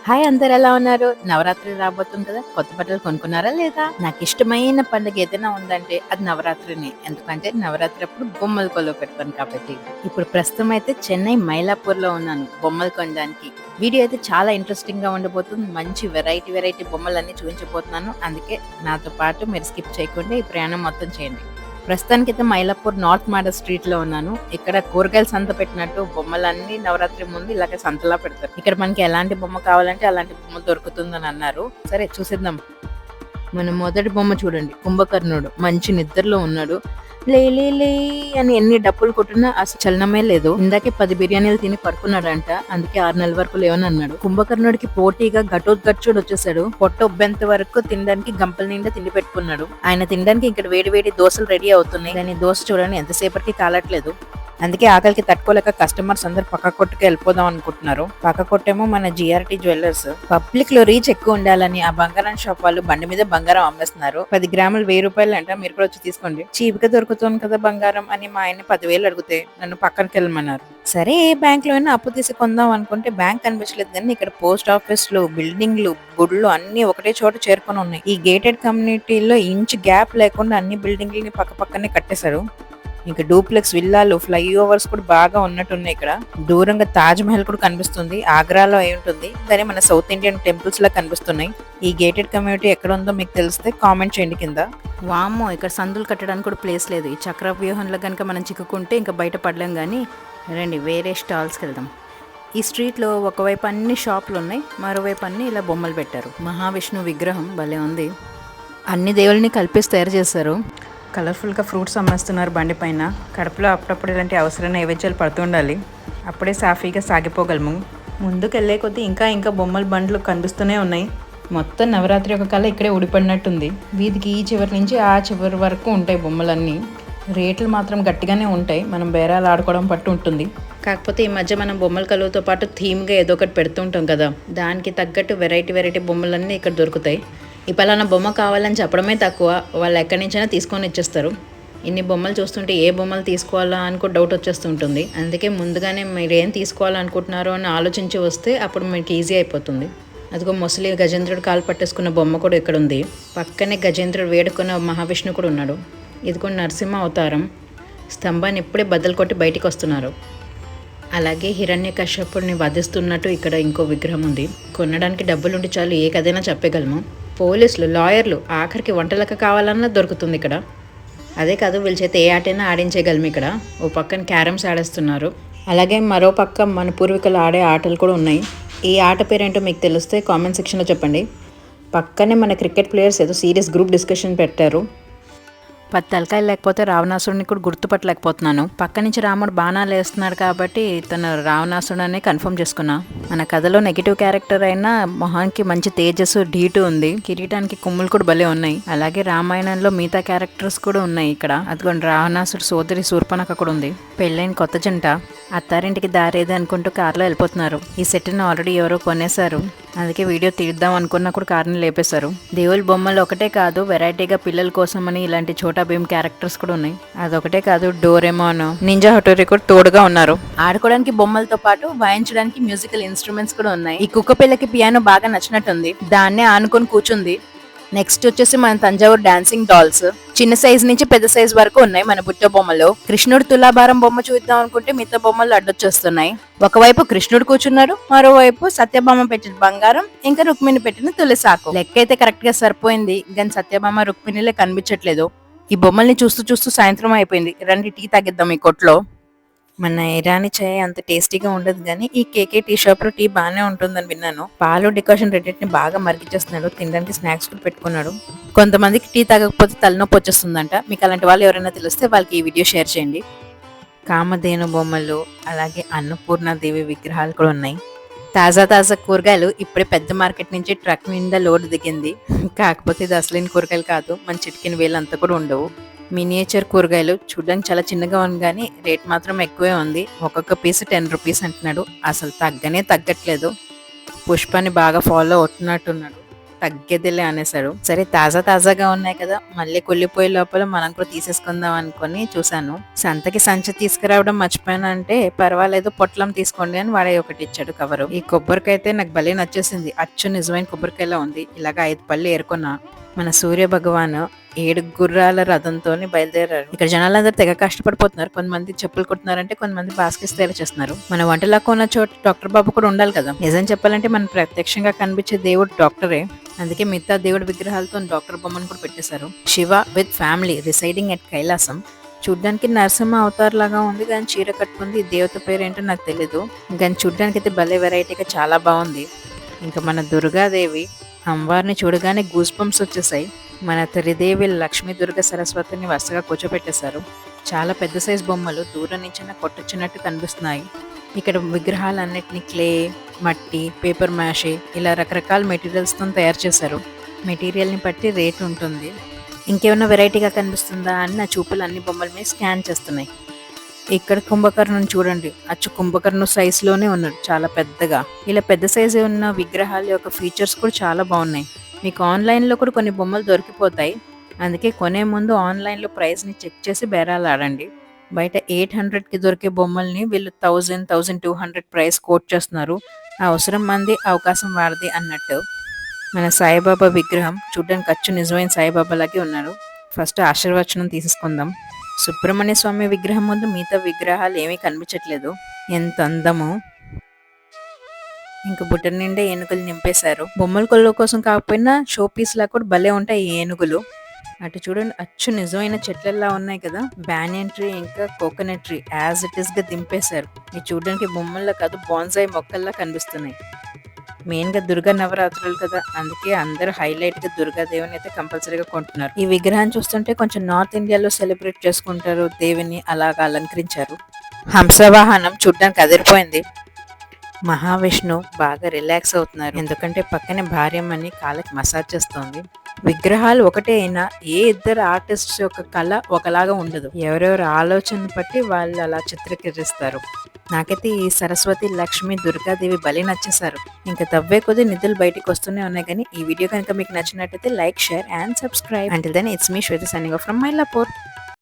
Hi, అందరు ఎలా ఉన్నారు? నవరాత్రి రాబోతుంది కదా, కొత్త బట్టలు కొనుక్కున్నారా లేదా? నాకు ఇష్టమైన పండుగ ఏదైనా ఉందంటే అది నవరాత్రిని. ఎందుకంటే నవరాత్రి అప్పుడు బొమ్మలు కొలువు పెడతాను కాబట్టి. ఇప్పుడు ప్రస్తుతం అయితే చెన్నై మైలాపూర్ లో ఉన్నాను బొమ్మలు కొనడానికి. వీడియో అయితే చాలా ఇంట్రెస్టింగ్ గా ఉండబోతుంది. మంచి వెరైటీ వెరైటీ బొమ్మలన్నీ చూపించబోతున్నాను. అందుకే నాతో పాటు మీరు స్కిప్ చేయకుండా ఈ ప్రయాణం మొత్తం చేయండి. ప్రస్తుతానికైతే మైలాపూర్ నార్త్ మాడ స్ట్రీట్ లో ఉన్నాను. ఇక్కడ కూరగాయల సంత పెట్టినట్టు బొమ్మలన్నీ నవరాత్రి ముందు ఇలాగే సంతలా పెడతారు. ఇక్కడ మనకి ఎలాంటి బొమ్మ కావాలంటే అలాంటి బొమ్మ దొరుకుతుందని అన్నారు. సరే చూసేద్దాం. మన మొదటి బొమ్మ చూడండి, కుంభకర్ణుడు మంచి నిద్రలో ఉన్నాడు. లే లే లే అని ఎన్ని డప్పులు కొట్టినా అసలు చలనమే లేదు. ఇందాకే 10 బిర్యానీలు తిని పడుకున్నాడంట, అందుకే 6 నెలల వరకు లేవని అన్నాడు. కుంభకర్ణుడికి పోటీగా ఘటోత్కచుడు వచ్చేసాడు. పొట్ట ఉబ్బెంత వరకు తినడానికి గంపల నిండా తిండి పెట్టుకున్నాడు. ఆయన తినడానికి ఇక్కడ వేడి వేడి దోశలు రెడీ అవుతున్నాయి, కానీ దోశ చూడండి ఎంతసేపటికి కాలట్లేదు. అందుకే ఆకలికి తట్టుకోలేక కస్టమర్స్ అందరు పక్క కొట్టుకు వెళ్ళిపోదాం అనుకుంటున్నారు. పక్క కొట్టేమో మన జిఆర్టీ జ్యువెలర్స్. పబ్లిక్ లో రీచ్ ఎక్కువ ఉండాలని ఆ బంగారం షాప్ వాళ్ళు బండి మీద బంగారం అమ్మేస్తున్నారు. 10 గ్రాములు 1000 రూపాయలు అంట, మీరు కూడా వచ్చి తీసుకోండి, చీప్ గా దొరుకుతుంది కదా బంగారం అని మా ఆయన 10,000 అడిగితే నన్ను పక్కనకి వెళ్ళమన్నారు. సరే ఏ బ్యాంక్ లో అయినా అప్పు తీసి కొందాం అనుకుంటే బ్యాంక్ కనిపించలేదు, కానీ ఇక్కడ పోస్ట్ ఆఫీసులు, బిల్డింగ్లు, గుడ్లు అన్ని ఒకటే చోట చేరుకొని ఉన్నాయి. ఈ గేటెడ్ కమ్యూనిటీలో ఇంచ్ గ్యాప్ లేకుండా అన్ని బిల్డింగ్లని పక్క పక్కనే కట్టేశారు. ఇంకా డూప్లెక్స్ విల్లాలు, ఫ్లైఓవర్స్ కూడా బాగా ఉన్నట్టున్నాయి. ఇక్కడ దూరంగా తాజ్ మహల్ కూడా కనిపిస్తుంది, ఆగ్రాలో అయి ఉంటుంది. దాని మన సౌత్ ఇండియన్ టెంపుల్స్ లా కనిపిస్తున్నాయి. ఈ గేటెడ్ కమ్యూనిటీ ఎక్కడ ఉందో మీకు తెలిస్తే కామెంట్ చేయండి కింద. వామ్మో, ఇక్కడ సందులు కట్టడానికి కూడా ప్లేస్ లేదు. ఈ చక్ర వ్యూహంలో కనుక మనం చిక్కుకుంటే ఇంకా బయట పడలేం. కానీ రండి వేరే స్టాల్స్కి వెళ్దాం. ఈ స్ట్రీట్లో ఒకవైపు అన్ని షాపులు ఉన్నాయి, మరోవైపు అన్ని ఇలా బొమ్మలు పెట్టారు. మహావిష్ణు విగ్రహం భలే ఉంది. అన్ని దేవుల్ని కలిపేసి తయారు చేశారు. కలర్ఫుల్గా ఫ్రూట్స్ అమ్మేస్తున్నారు బండి పైన. కడుపులో అప్పుడప్పుడు ఇలాంటి అవసరం నైవేద్యాలు పడుతుండాలి, అప్పుడే సాఫీగా సాగిపోగలము. ముందుకు వెళ్ళే కొద్దీ ఇంకా ఇంకా బొమ్మల బండ్లు కనిపిస్తూనే ఉన్నాయి. మొత్తం నవరాత్రి ఒక కళ ఇక్కడే ఊడిపడినట్టుంది. వీధికి ఈ చివరి నుంచి ఆ చివరి వరకు ఉంటాయి బొమ్మలన్నీ. రేట్లు మాత్రం గట్టిగానే ఉంటాయి, మనం బేరాలు ఆడుకోవడం పట్టు ఉంటుంది. కాకపోతే ఈ మధ్య మనం బొమ్మల కలువతో పాటు థీమ్గా ఏదో ఒకటి పెడుతూ ఉంటాం కదా, దానికి తగ్గట్టు వెరైటీ వెరైటీ బొమ్మలన్నీ ఇక్కడ దొరుకుతాయి. ఈ పలానా బొమ్మ కావాలని చెప్పడమే తక్కువ, వాళ్ళు ఎక్కడి నుంచైనా తీసుకొని ఇచ్చేస్తారు. ఇన్ని బొమ్మలు చూస్తుంటే ఏ బొమ్మలు తీసుకోవాలా అని కూడా డౌట్ వచ్చేస్తుంటుంది. అందుకే ముందుగానే మీరు ఏం తీసుకోవాలనుకుంటున్నారో అని ఆలోచించి వస్తే అప్పుడు మీకు ఈజీ అయిపోతుంది. అదిగో ముసలి గజేంద్రుడు కాలు పట్టేసుకున్న బొమ్మ కూడా ఇక్కడ ఉంది. పక్కనే గజేంద్రుడు వేడుకున్న మహావిష్ణు కూడా ఉన్నాడు. ఇదిగో నరసింహ అవతారం. స్తంభాన్ని ఇప్పుడే బద్దలు కొట్టి బయటికి వస్తున్నారు. అలాగే హిరణ్యకశ్యపుడిని వధిస్తున్నట్టు ఇక్కడ ఇంకో విగ్రహం ఉంది. కొనడానికి డబ్బులుండి చాలు ఏ కథైనా చెప్పగలము. పోలీసులు, లాయర్లు, ఆఖరికి వంటలక కావాలన్నా దొరుకుతుంది ఇక్కడ. అదే కాదు, వీళ్ళ చేత ఏ ఆటైనా ఆడించేయగలము. ఇక్కడ ఓ పక్కన క్యారమ్స్ ఆడేస్తున్నారు. అలాగే మరో పక్క మన పూర్వీకులు ఆడే ఆటలు కూడా ఉన్నాయి. ఈ ఆట పేరేంటో మీకు తెలిస్తే కామెంట్ సెక్షన్లో చెప్పండి. పక్కనే మన క్రికెట్ ప్లేయర్స్ ఏదో సీరియస్ గ్రూప్ డిస్కషన్ పెట్టారు. 10 తలకాయలు లేకపోతే రావణాసుడిని కూడా గుర్తుపట్టలేకపోతున్నాను. పక్క నుంచి రాముడు బాణాలు వేస్తున్నాడు కాబట్టి తను రావణాసుడు అనే కన్ఫర్మ్ చేసుకున్నా. మన కథలో నెగిటివ్ క్యారెక్టర్ అయినా మొహానికి మంచి తేజస్సు, ధీటు ఉంది. కిరీటానికి కొమ్ములు కూడా భలే ఉన్నాయి. అలాగే రామాయణంలో మిగతా క్యారెక్టర్స్ కూడా ఉన్నాయి ఇక్కడ. అదిగోండి రావణాసుడు సోదరి శూర్పణఖ కూడా ఉంది. పెళ్ళైన కొత్త జంట అత్తారింటికి దారేది అనుకుంటూ కార్లో వెళ్ళిపోతున్నారు. ఈ సెట్ని ఆల్రెడీ ఎవరో కొనేశారు, అందుకే వీడియో తీద్దాం అనుకున్నా కూడా కార్ని లేపేశారు. దేవుళ్ళ బొమ్మలు ఒకటే కాదు, వెరైటీగా పిల్లల కోసం అని ఇలాంటి చోటా భీమ్ క్యారెక్టర్స్ కూడా ఉన్నాయి. అదొకటే కాదు, డోరేమోన్, నింజా హటోరీ కూడా తోడుగా ఉన్నారు. ఆడుకోవడానికి బొమ్మలతో పాటు వాయించడానికి మ్యూజికల్ ఇన్స్ట్రుమెంట్స్ కూడా ఉన్నాయి. ఈ కుక్క పిల్లకి పియానో బాగా నచ్చినట్టుంది, దాన్నే ఆనుకొని కూర్చుంది. నెక్స్ట్ వచ్చేసి మన తంజావూరు డాన్సింగ్ డాల్స్. చిన్న సైజ్ నుంచి పెద్ద సైజ్ వరకు ఉన్నాయి మన బుట్ట బొమ్మలో. కృష్ణుడు తులాభారం బొమ్మ చూద్దాం అనుకుంటే మిగతా బొమ్మలు అడ్డొచ్చేస్తున్నాయి. ఒకవైపు కృష్ణుడు కూర్చున్నాడు, మరోవైపు సత్యభామ పెట్టిన బంగారం, ఇంకా రుక్మిణి పెట్టిన తులసాకు. లెక్క అయితే కరెక్ట్ గా సరిపోయింది, కానీ సత్యభామ రుక్మిణిలే కనిపించట్లేదు. ఈ బొమ్మల్ని చూస్తూ చూస్తూ సాయంత్రం అయిపోయింది. రండి టీ తాగిద్దాం ఈ కొట్లో. మన ఇరానీ చాయ్ అంత టేస్టీగా ఉండదు, కానీ ఈ కేకే టీ షాప్ లో టీ బాగానే ఉంటుందని విన్నాను. పాలు డికాషన్ రెండింటిని బాగా మరిగించేస్తున్నాడు. తినడానికి స్నాక్స్ కూడా పెట్టుకున్నాడు. కొంతమందికి టీ తాగకపోతే తలనొప్పి వచ్చేస్తుందంట. మీకు అలాంటి వాళ్ళు ఎవరైనా తెలిస్తే వాళ్ళకి ఈ వీడియో షేర్ చేయండి. కామధేను బొమ్మలు, అలాగే అన్నపూర్ణాదేవి విగ్రహాలు కూడా ఉన్నాయి. తాజా తాజా కూరగాయలు ఇప్పుడే పెద్ద మార్కెట్ నుంచి ట్రక్ నిండా లోడ్ దిగింది. కాకపోతే ఇది అసలైన కూరగాయలు కాదు, మన చిటికిన వేలు అంతా కూడా ఉండవు. మినియేచర్ కూరగాయలు చూడడానికి చాలా చిన్నగా ఉంది, కానీ రేట్ మాత్రం ఎక్కువే ఉంది. ఒక్కొక్క పీస్ 10 రూపీస్ అంటున్నాడు. అసలు తగ్గనే తగ్గట్లేదు. పుష్పాన్ని బాగా ఫాలో అవుతున్నట్టున్నాడు. తగ్గేదిలే అనేసాడు. సరే తాజాగా ఉన్నాయి కదా, మళ్ళీ కుళ్ళిపోయే లోపల మనం కూడా తీసేసుకుందాం అనుకుని చూసాను. సంతకి సంచి తీసుకురావడం మర్చిపోయాను అంటే, పర్వాలేదు పొట్లం తీసుకోండి అని వాడే ఒకటి ఇచ్చాడు కవరు. ఈ కొబ్బరికాయ అయితే నాకు భలే నచ్చేసింది. అచ్చు నిజమైన కొబ్బరికాయలా ఉంది. ఇలాగా 5 పళ్ళు ఏరుకున్నా. మన సూర్య భగవాన్ 7 గుర్రాల రథంతోని బయలుదేరారు. ఇక్కడ జనాలందరూ తెగ కష్టపడిపోతున్నారు. కొంతమంది చెప్పులు కుడుతున్నారంటే, కొంతమంది బాస్కెట్స్ తయారు చేస్తున్నారు. మన వంటలాగా ఉన్న చోట డాక్టర్ బాబు కూడా ఉండాలి కదా. నిజం చెప్పాలంటే మన ప్రత్యక్షంగా కనిపించే దేవుడు డాక్టరే. అందుకే మిగతా దేవుడి విగ్రహాలతో డాక్టర్ బొమ్మను కూడా పెట్టేశారు. Shiva with family residing at Kailasam. చూడ్డానికి నరసింహ అవతార్ లాగా ఉంది, కానీ చీర కట్టుకుంది. ఈ దేవత పేరు ఏంటో నాకు తెలీదు, కానీ చూడ్డానికి అయితే భలే వెరైటీగా చాలా బాగుంది. ఇంకా మన దుర్గాదేవి అమ్మవారిని చూడగానే గూస్ బంప్స్ వచ్చేసాయి. మన త్రిదేవి లక్ష్మీ దుర్గ సరస్వతిని వరుసగా కూర్చోపెట్టేశారు. చాలా పెద్ద సైజు బొమ్మలు దూరం నుంచి కొట్టొచ్చినట్టు కనిపిస్తున్నాయి. ఇక్కడ విగ్రహాలన్నిటిని క్లే, మట్టి, పేపర్ మ్యాషే ఇలా రకరకాల మెటీరియల్స్తో తయారు చేశారు. మెటీరియల్ని బట్టి రేట్ ఉంటుంది. ఇంకేమైనా వెరైటీగా కనిపిస్తుందా అని నా చూపులు అన్ని బొమ్మల మీద స్కాన్ చేస్తున్నాయి. ఇక్కడ కుంభకర్ణుని చూడండి, అచ్చు కుంభకర్ణు సైజులోనే ఉన్నాడు, చాలా పెద్దగా. ఇలా పెద్ద సైజు ఉన్న విగ్రహాల యొక్క ఫీచర్స్ కూడా చాలా బాగున్నాయి. మీకు ఆన్లైన్లో కూడా కొన్ని బొమ్మలు దొరికిపోతాయి. అందుకే కొనే ముందు ఆన్లైన్లో ప్రైస్ని చెక్ చేసి బేరాలు ఆడండి. బయట 800కి దొరికే బొమ్మల్ని వీళ్ళు 1200 ప్రైస్ కోట్ చేస్తున్నారు. అవసరం మంది అవకాశం వారది అన్నట్టు. మన సాయిబాబా విగ్రహం చూడడానికి అచ్చు నిజమైన సాయిబాబా లాగే ఉన్నారు. ఫస్ట్ ఆశీర్వచనం తీసేసుకుందాం. సుబ్రహ్మణ్య స్వామి విగ్రహం ముందు మిగతా విగ్రహాలు ఏమీ కనిపించట్లేదు. ఎంత అందమో. ఇంక బుట్ట నిండా ఏనుగులు నింపేశారు. బొమ్మల కొలువు కోసం కాకపోయినా షో పీస్ లా కూడా భలే ఉంటాయి ఈ ఏనుగులు. అటు చూడండి, అచ్చు నిజమైన చెట్లలా ఉన్నాయి కదా. బ్యానియన్ ట్రీ ఇంకా coconut tree as it is గా దింపేశారు. ఇది చూడడానికి బొమ్మల్లా కాదు, బాన్సాయి మొక్కల్లా కనిపిస్తున్నాయి. మెయిన్ గా దుర్గా నవరాత్రులు కదా, అందుకే అందరూ హైలైట్ గా దుర్గాదేవిని అయితే కంపల్సరీగా కొంటున్నారు. ఈ విగ్రహాన్ని చూస్తుంటే కొంచెం నార్త్ ఇండియాలో సెలబ్రేట్ చేసుకుంటారు దేవిని, అలాగా అలంకరించారు. హంసవాహనం చూడ్డానికి అదిరిపోయింది. మహావిష్ణు బాగా రిలాక్స్ అవుతున్నారు, ఎందుకంటే పక్కనే భార్యమని కాళ్ళకి మసాజ్ చేస్తోంది. విగ్రహాలు ఒకటే అయినా ఏ ఇద్దరు ఆర్టిస్ట్ యొక్క కళ ఒకలాగా ఉండదు. ఎవరెవరు ఆలోచన బట్టి వాళ్ళు అలా చిత్రీకరిస్తారు. నాకైతే ఈ సరస్వతి, లక్ష్మి, దుర్గాదేవి భలే నచ్చేశారు. ఇంకా తవ్వే కొద్ది నిధులు బయటికి వస్తూనే ఉన్నాయి. కానీ ఈ వీడియో కనుక మీకు నచ్చినట్టయితే like, share and subscribe. Until then it's me Shweta signing off from Mylapore.